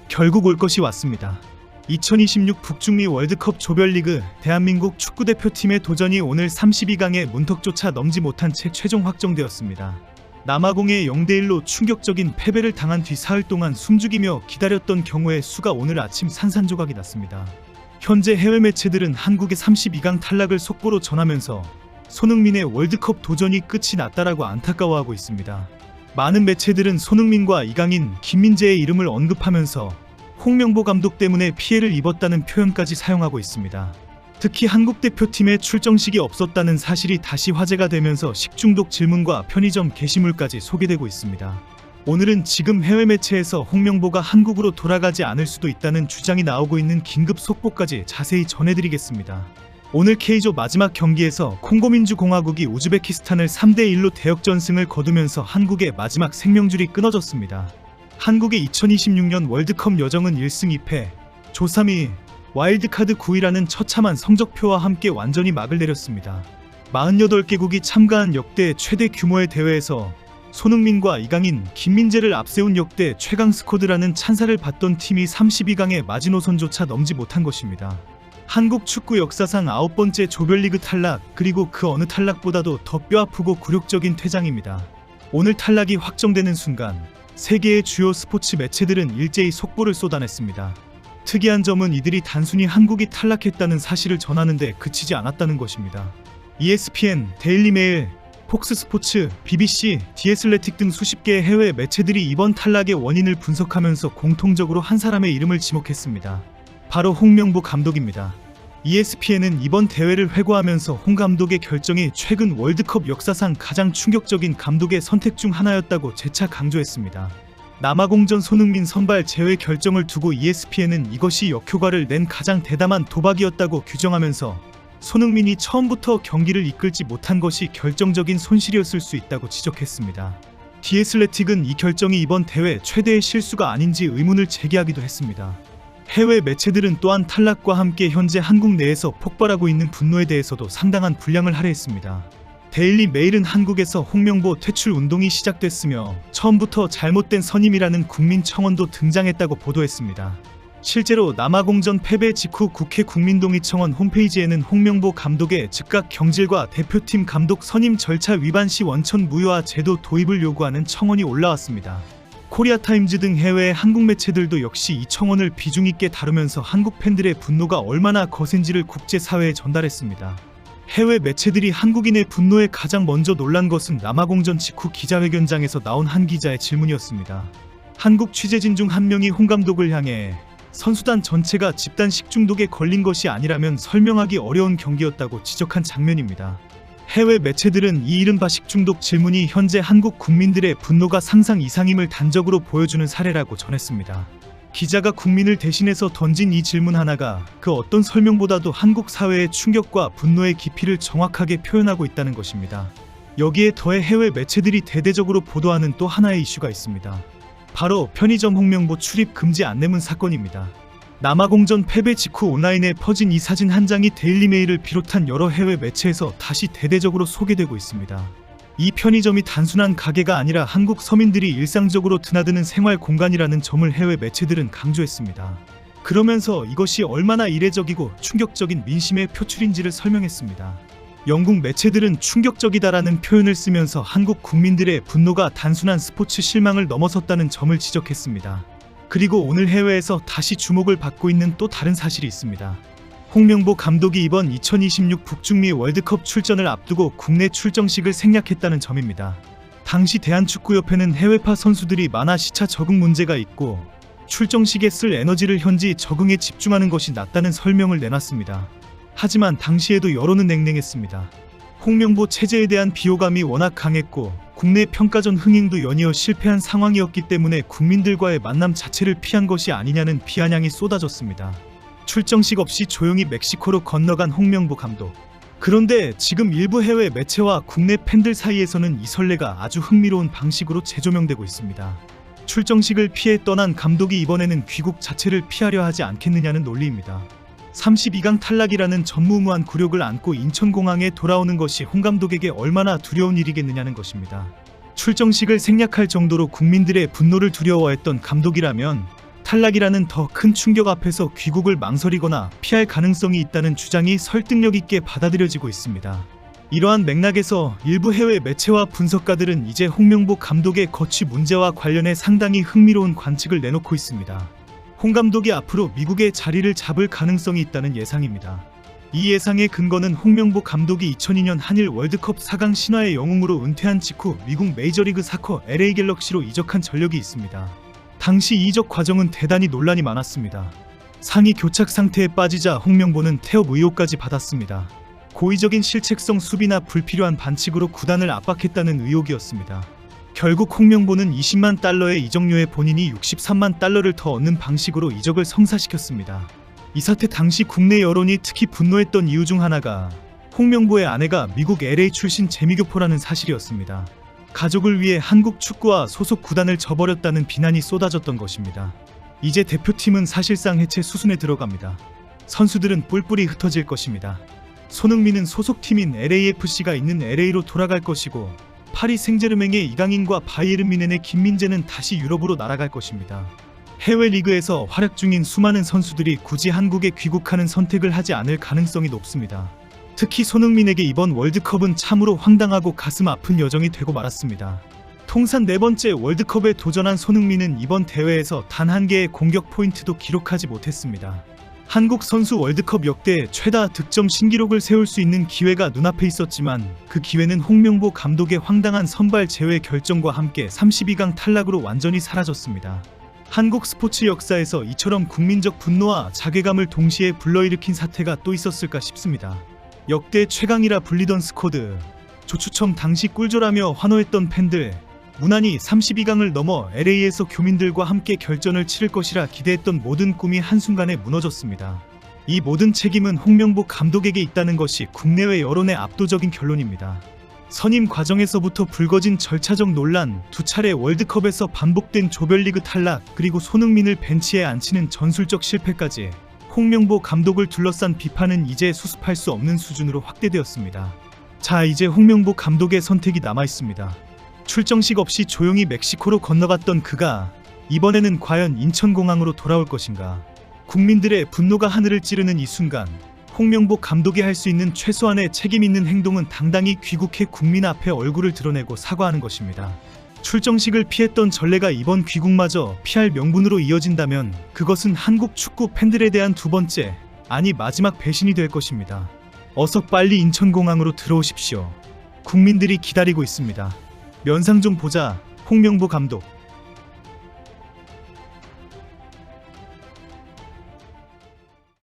결국 올 것이 왔습니다. 2026 북중미 월드컵 조별리그 대한민국 축구대표팀의 도전이 오늘 32강의 문턱조차 넘지 못한 채 최종 확정되었습니다. 남아공의 0대1로 충격적인 패배를 당한 뒤 사흘 동안 숨죽이며 기다렸던 경우의 수가 오늘 아침 산산조각이 났습니다. 현재 해외 매체들은 한국의 32강 탈락을 속보로 전하면서 손흥민의 월드컵 도전이 끝이 났다라고 안타까워하고 있습니다. 많은 매체들은 손흥민과 이강인, 김민재의 이름을 언급하면서 홍명보 감독 때문에 피해를 입었다는 표현까지 사용하고 있습니다. 특히 한국 대표팀에 출정식이 없었다는 사실이 다시 화제가 되면서 식중독 질문과 편의점 게시물까지 소개되고 있습니다. 오늘은 지금 해외 매체에서 홍명보가 한국으로 돌아가지 않을 수도 있다는 주장이 나오고 있는 긴급 속보까지 자세히 전해드리겠습니다. 오늘 K조 마지막 경기에서 콩고민주공화국이 우즈베키스탄을 3대1로 대역전승을 거두면서 한국의 마지막 생명줄이 끊어졌습니다. 한국의 2026년 월드컵 여정은 1승 2패, 조 3위, 와일드카드 9위라는 처참한 성적표와 함께 완전히 막을 내렸습니다. 48개국이 참가한 역대 최대 규모의 대회에서 손흥민과 이강인, 김민재를 앞세운 역대 최강 스쿼드라는 찬사를 받던 팀이 32강의 마지노선조차 넘지 못한 것입니다. 한국 축구 역사상 9번째 조별리그 탈락, 그리고 그 어느 탈락보다도 더 뼈아프고 굴욕적인 퇴장입니다. 오늘 탈락이 확정되는 순간 세계의 주요 스포츠 매체들은 일제히 속보를 쏟아냈습니다. 특이한 점은 이들이 단순히 한국이 탈락했다는 사실을 전하는데 그치지 않았다는 것입니다. ESPN, 데일리메일, 폭스스포츠, BBC, 디애슬레틱 등 수십 개의 해외 매체들이 이번 탈락의 원인을 분석하면서 공통적으로 한 사람의 이름을 지목했습니다. 바로 홍명보 감독입니다. ESPN은 이번 대회를 회고하면서 홍 감독의 결정이 최근 월드컵 역사상 가장 충격적인 감독의 선택 중 하나였다고 재차 강조했습니다. 남아공전 손흥민 선발 제외 결정을 두고 ESPN은 이것이 역효과를 낸 가장 대담한 도박이었다고 규정하면서 손흥민이 처음부터 경기를 이끌지 못한 것이 결정적인 손실이었을 수 있다고 지적했습니다. 디애슬레틱은 이 결정이 이번 대회 최대의 실수가 아닌지 의문을 제기하기도 했습니다. 해외 매체들은 또한 탈락과 함께 현재 한국 내에서 폭발하고 있는 분노에 대해서도 상당한 분량을 할애했습니다. 데일리 메일은 한국에서 홍명보 퇴출 운동이 시작됐으며 처음부터 잘못된 선임이라는 국민 청원도 등장했다고 보도했습니다. 실제로 남아공전 패배 직후 국회 국민동의청원 홈페이지에는 홍명보 감독의 즉각 경질과 대표팀 감독 선임 절차 위반 시 원천 무효화 제도 도입을 요구하는 청원이 올라왔습니다. 코리아타임즈 등 해외의 한국 매체들도 역시 이 청원을 비중 있게 다루면서 한국 팬들의 분노가 얼마나 거센지를 국제사회에 전달했습니다. 해외 매체들이 한국인의 분노에 가장 먼저 놀란 것은 남아공전 직후 기자회견장에서 나온 한 기자의 질문이었습니다. 한국 취재진 중 한 명이 홍 감독을 향해 선수단 전체가 집단 식중독에 걸린 것이 아니라면 설명하기 어려운 경기였다고 지적한 장면입니다. 해외 매체들은 이 이른바 식중독 질문이 현재 한국 국민들의 분노가 상상 이상임을 단적으로 보여주는 사례라고 전했습니다. 기자가 국민을 대신해서 던진 이 질문 하나가 그 어떤 설명보다도 한국 사회의 충격과 분노의 깊이를 정확하게 표현하고 있다는 것입니다. 여기에 더해 해외 매체들이 대대적으로 보도하는 또 하나의 이슈가 있습니다. 바로 편의점 홍명보 출입 금지 안내문 사건입니다. 남아공전 패배 직후 온라인에 퍼진 이 사진 한 장이 데일리메일을 비롯한 여러 해외 매체에서 다시 대대적으로 소개되고 있습니다. 이 편의점이 단순한 가게가 아니라 한국 서민들이 일상적으로 드나드는 생활 공간이라는 점을 해외 매체들은 강조했습니다. 그러면서 이것이 얼마나 이례적이고 충격적인 민심의 표출인지를 설명했습니다. 영국 매체들은 충격적이다라는 표현을 쓰면서 한국 국민들의 분노가 단순한 스포츠 실망을 넘어섰다는 점을 지적했습니다. 그리고 오늘 해외에서 다시 주목을 받고 있는 또 다른 사실이 있습니다. 홍명보 감독이 이번 2026 북중미 월드컵 출전을 앞두고 국내 출정식을 생략했다는 점입니다. 당시 대한축구협회는 해외파 선수들이 많아 시차 적응 문제가 있고 출정식에 쓸 에너지를 현지 적응에 집중하는 것이 낫다는 설명을 내놨습니다. 하지만 당시에도 여론은 냉랭했습니다. 홍명보 체제에 대한 비호감이 워낙 강했고 국내 평가전 흥행도 연이어 실패한 상황이었기 때문에 국민들과의 만남 자체를 피한 것이 아니냐는 비아냥이 쏟아졌습니다. 출정식 없이 조용히 멕시코로 건너간 홍명보 감독. 그런데 지금 일부 해외 매체와 국내 팬들 사이에서는 이 선례가 아주 흥미로운 방식으로 재조명되고 있습니다. 출정식을 피해 떠난 감독이 이번에는 귀국 자체를 피하려 하지 않겠느냐는 논리입니다. 32강 탈락이라는 전무후무한 굴욕을 안고 인천공항에 돌아오는 것이 홍 감독에게 얼마나 두려운 일이겠느냐는 것입니다. 출정식을 생략할 정도로 국민들의 분노를 두려워했던 감독이라면 탈락이라는 더 큰 충격 앞에서 귀국을 망설이거나 피할 가능성이 있다는 주장이 설득력 있게 받아들여지고 있습니다. 이러한 맥락에서 일부 해외 매체와 분석가들은 이제 홍명보 감독의 거취 문제와 관련해 상당히 흥미로운 관측을 내놓고 있습니다. 홍 감독이 앞으로 미국의 자리를 잡을 가능성이 있다는 예상입니다. 이 예상의 근거는 홍명보 감독이 2002년 한일 월드컵 4강 신화의 영웅으로 은퇴한 직후 미국 메이저리그 사커 LA 갤럭시로 이적한 전력이 있습니다. 당시 이적 과정은 대단히 논란이 많았습니다. 상위 교착 상태에 빠지자 홍명보는 태업 의혹까지 받았습니다. 고의적인 실책성 수비나 불필요한 반칙으로 구단을 압박했다는 의혹이었습니다. 결국 홍명보는 20만 달러의 이적료에 본인이 63만 달러를 더 얻는 방식으로 이적을 성사시켰습니다. 이 사태 당시 국내 여론이 특히 분노했던 이유 중 하나가 홍명보의 아내가 미국 LA 출신 재미교포라는 사실이었습니다. 가족을 위해 한국 축구와 소속 구단을 저버렸다는 비난이 쏟아졌던 것입니다. 이제 대표팀은 사실상 해체 수순에 들어갑니다. 선수들은 뿔뿔이 흩어질 것입니다. 손흥민은 소속팀인 LAFC가 있는 LA로 돌아갈 것이고 파리 생제르맹의 이강인과 바이에른 뮌헨의 김민재는 다시 유럽으로 날아갈 것입니다. 해외 리그에서 활약 중인 수많은 선수들이 굳이 한국에 귀국하는 선택을 하지 않을 가능성이 높습니다. 특히 손흥민에게 이번 월드컵은 참으로 황당하고 가슴 아픈 여정이 되고 말았습니다. 통산 4번째 월드컵에 도전한 손흥민은 이번 대회에서 단 한 개의 공격 포인트도 기록하지 못했습니다. 한국 선수 월드컵 역대 최다 득점 신기록을 세울 수 있는 기회가 눈앞에 있었지만 그 기회는 홍명보 감독의 황당한 선발 제외 결정과 함께 32강 탈락으로 완전히 사라졌습니다. 한국 스포츠 역사에서 이처럼 국민적 분노와 자괴감을 동시에 불러일으킨 사태가 또 있었을까 싶습니다. 역대 최강이라 불리던 스쿼드, 조추첨 당시 꿀조라며 환호했던 팬들, 무난히 32강을 넘어 LA에서 교민들과 함께 결전을 치를 것이라 기대했던 모든 꿈이 한순간에 무너졌습니다. 이 모든 책임은 홍명보 감독에게 있다는 것이 국내외 여론의 압도적인 결론입니다. 선임 과정에서부터 불거진 절차적 논란, 2차례 월드컵에서 반복된 조별리그 탈락, 그리고 손흥민을 벤치에 앉히는 전술적 실패까지 홍명보 감독을 둘러싼 비판은 이제 수습할 수 없는 수준으로 확대되었습니다. 자, 이제 홍명보 감독의 선택이 남아있습니다. 출정식 없이 조용히 멕시코로 건너갔던 그가 이번에는 과연 인천공항으로 돌아올 것인가? 국민들의 분노가 하늘을 찌르는 이 순간, 홍명보 감독이 할 수 있는 최소한의 책임 있는 행동은 당당히 귀국해 국민 앞에 얼굴을 드러내고 사과하는 것입니다. 출정식을 피했던 전례가 이번 귀국마저 피할 명분으로 이어진다면 그것은 한국 축구 팬들에 대한 두 번째, 아니 마지막 배신이 될 것입니다. 어서 빨리 인천공항으로 들어오십시오. 국민들이 기다리고 있습니다. 면상 좀 보자, 홍명보 감독.